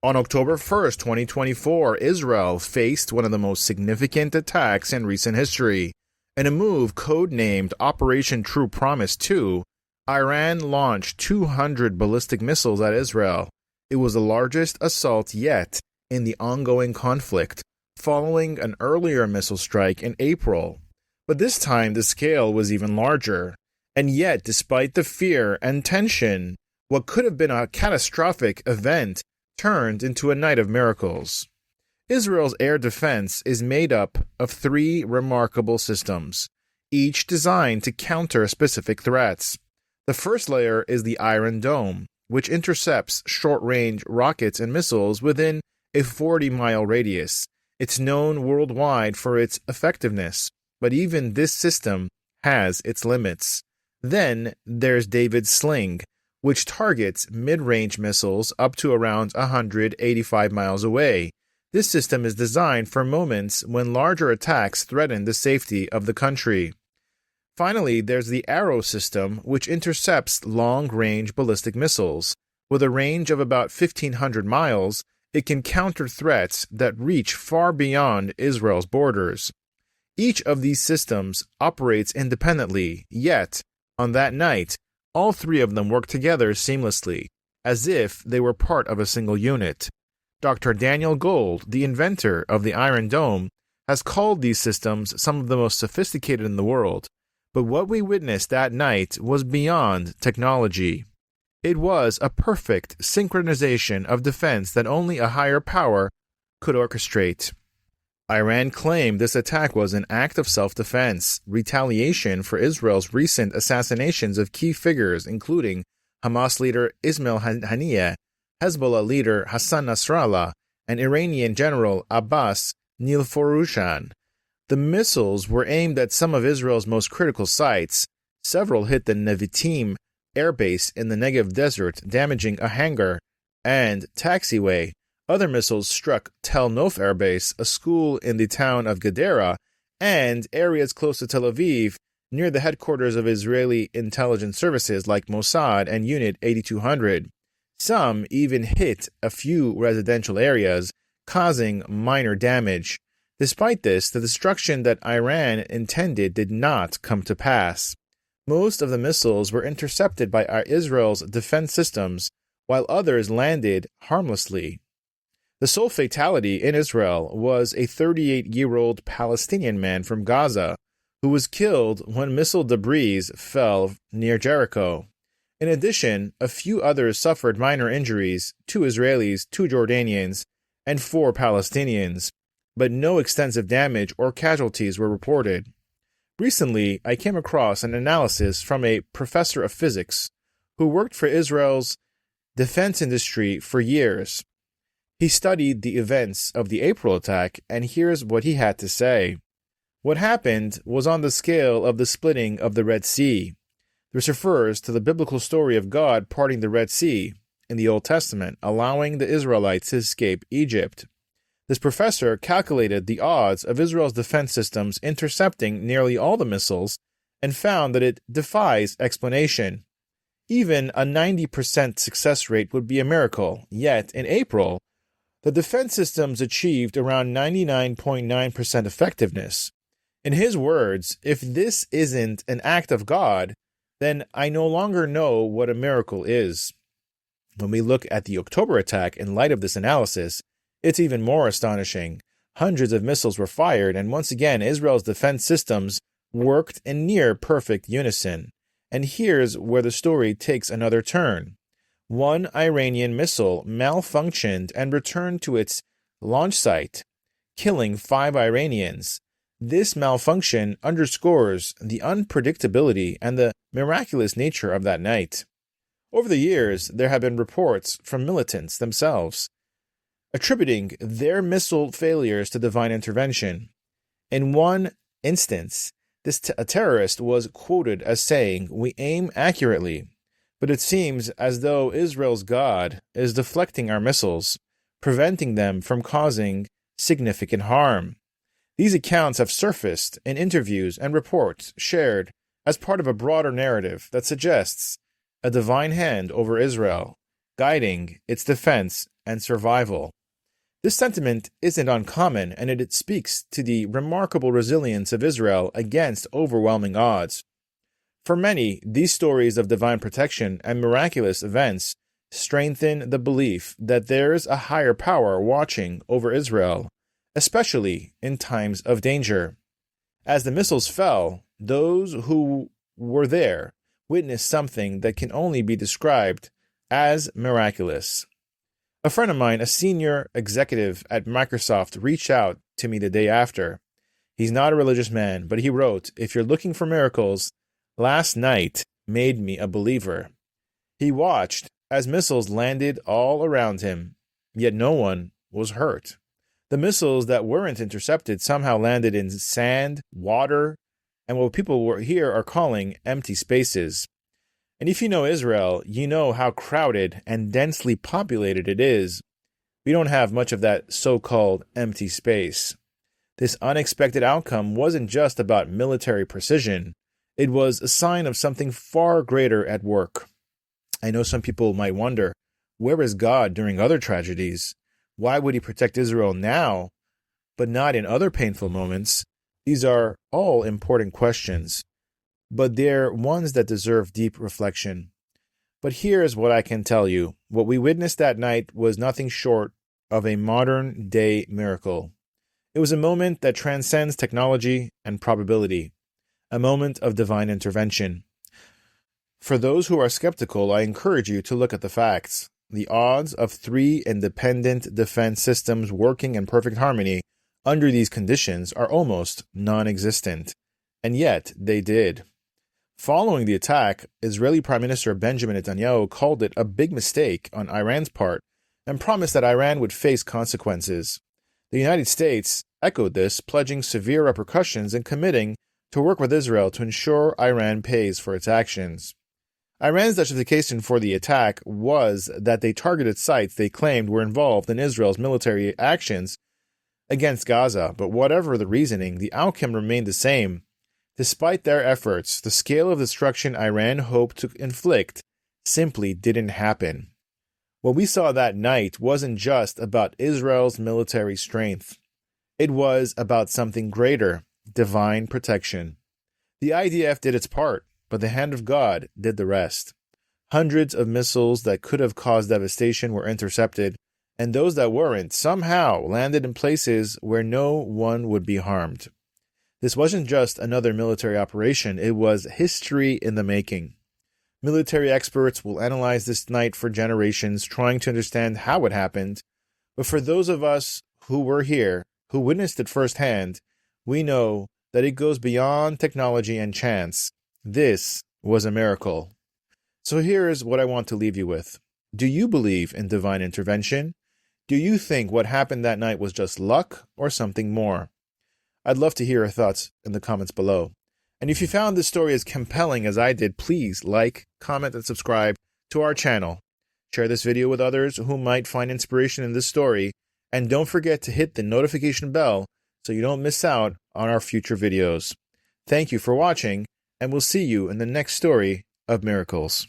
On October 1st, 2024, Israel faced one of the most significant attacks in recent history. In a move codenamed Operation True Promise 2, Iran launched 200 ballistic missiles at Israel. It was the largest assault yet in the ongoing conflict, following an earlier missile strike in April. But this time the scale was even larger. And yet, despite the fear and tension, what could have been a catastrophic event turned into a night of miracles. Israel's air defense is made up of 3 remarkable systems, each designed to counter specific threats. The first layer is the Iron Dome, which intercepts short-range rockets and missiles within a 40-mile radius. It's known worldwide for its effectiveness, but even this system has its limits. Then there's David's Sling, which targets mid-range missiles up to around 185 miles away. This system is designed for moments when larger attacks threaten the safety of the country. Finally, there's the Arrow system, which intercepts long-range ballistic missiles. With a range of about 1,500 miles, it can counter threats that reach far beyond Israel's borders. Each of these systems operates independently, yet, on that night, all 3 of them work together seamlessly, as if they were part of a single unit. Dr. Daniel Gold, the inventor of the Iron Dome, has called these systems some of the most sophisticated in the world. But what we witnessed that night was beyond technology. It was a perfect synchronization of defense that only a higher power could orchestrate. Iran claimed this attack was an act of self-defense, retaliation for Israel's recent assassinations of key figures including Hamas leader Ismail Haniyeh, Hezbollah leader Hassan Nasrallah, and Iranian General Abbas Nilforushan. The missiles were aimed at some of Israel's most critical sites. Several hit the Nevitim airbase in the Negev desert, damaging a hangar and taxiway. Other missiles struck Tel Nof airbase, a school in the town of Gedera, and areas close to Tel Aviv, near the headquarters of Israeli intelligence services like Mossad and Unit 8200. Some even hit a few residential areas, causing minor damage. Despite this, the destruction that Iran intended did not come to pass. Most of the missiles were intercepted by Israel's defense systems, while others landed harmlessly. The sole fatality in Israel was a 38-year-old Palestinian man from Gaza who was killed when missile debris fell near Jericho. In addition, a few others suffered minor injuries, 2 Israelis, 2 Jordanians, and 4 Palestinians, but no extensive damage or casualties were reported. Recently, I came across an analysis from a professor of physics who worked for Israel's defense industry for years. He studied the events of the April attack, and here's what he had to say. What happened was on the scale of the splitting of the Red Sea. This refers to the biblical story of God parting the Red Sea in the Old Testament, allowing the Israelites to escape Egypt. This professor calculated the odds of Israel's defense systems intercepting nearly all the missiles and found that it defies explanation. Even a 90% success rate would be a miracle, yet in April, the defense systems achieved around 99.9% effectiveness. In his words, if this isn't an act of God, then I no longer know what a miracle is. When we look at the October attack in light of this analysis, it's even more astonishing. Hundreds of missiles were fired, and once again, Israel's defense systems worked in near perfect unison. And here's where the story takes another turn. One Iranian missile malfunctioned and returned to its launch site, killing 5 Iranians. This malfunction underscores the unpredictability and the miraculous nature of that night. Over the years, there have been reports from militants themselves, attributing their missile failures to divine intervention. In one instance, a terrorist was quoted as saying, "We aim accurately, but it seems as though Israel's God is deflecting our missiles, preventing them from causing significant harm." These accounts have surfaced in interviews and reports shared as part of a broader narrative that suggests a divine hand over Israel, guiding its defense and survival. This sentiment isn't uncommon, and it speaks to the remarkable resilience of Israel against overwhelming odds. For many, these stories of divine protection and miraculous events strengthen the belief that there is a higher power watching over Israel, especially in times of danger. As the missiles fell, those who were there witnessed something that can only be described as miraculous. A friend of mine, a senior executive at Microsoft, reached out to me the day after. He's not a religious man, but he wrote, "If you're looking for miracles, last night made me a believer." He watched as missiles landed all around him, yet no one was hurt. The missiles that weren't intercepted somehow landed in sand, water, and what people here are calling empty spaces. And if you know Israel, you know how crowded and densely populated it is. We don't have much of that so-called empty space. This unexpected outcome wasn't just about military precision. It was a sign of something far greater at work. I know some people might wonder, where is God during other tragedies? Why would he protect Israel now, but not in other painful moments? These are all important questions, but they're ones that deserve deep reflection. But here's what I can tell you. What we witnessed that night was nothing short of a modern-day miracle. It was a moment that transcends technology and probability, a moment of divine intervention. For those who are skeptical, I encourage you to look at the facts. The odds of 3 independent defense systems working in perfect harmony under these conditions are almost non-existent, and yet they did. Following the attack, Israeli Prime Minister Benjamin Netanyahu called it a big mistake on Iran's part and promised that Iran would face consequences. The United States echoed this, pledging severe repercussions and committing to work with Israel to ensure Iran pays for its actions. Iran's justification for the attack was that they targeted sites they claimed were involved in Israel's military actions against Gaza, but whatever the reasoning, the outcome remained the same. Despite their efforts, the scale of destruction Iran hoped to inflict simply didn't happen. What we saw that night wasn't just about Israel's military strength. It was about something greater, divine protection. The IDF did its part, but the hand of God did the rest. Hundreds of missiles that could have caused devastation were intercepted, and those that weren't somehow landed in places where no one would be harmed. This wasn't just another military operation, it was history in the making. Military experts will analyze this night for generations, trying to understand how it happened, but for those of us who were here, who witnessed it firsthand, we know that it goes beyond technology and chance. This was a miracle. So here's what I want to leave you with. Do you believe in divine intervention? Do you think what happened that night was just luck or something more? I'd love to hear your thoughts in the comments below. And if you found this story as compelling as I did, please like, comment, and subscribe to our channel. Share this video with others who might find inspiration in this story. And don't forget to hit the notification bell so you don't miss out on our future videos. Thank you for watching, and we'll see you in the next story of miracles.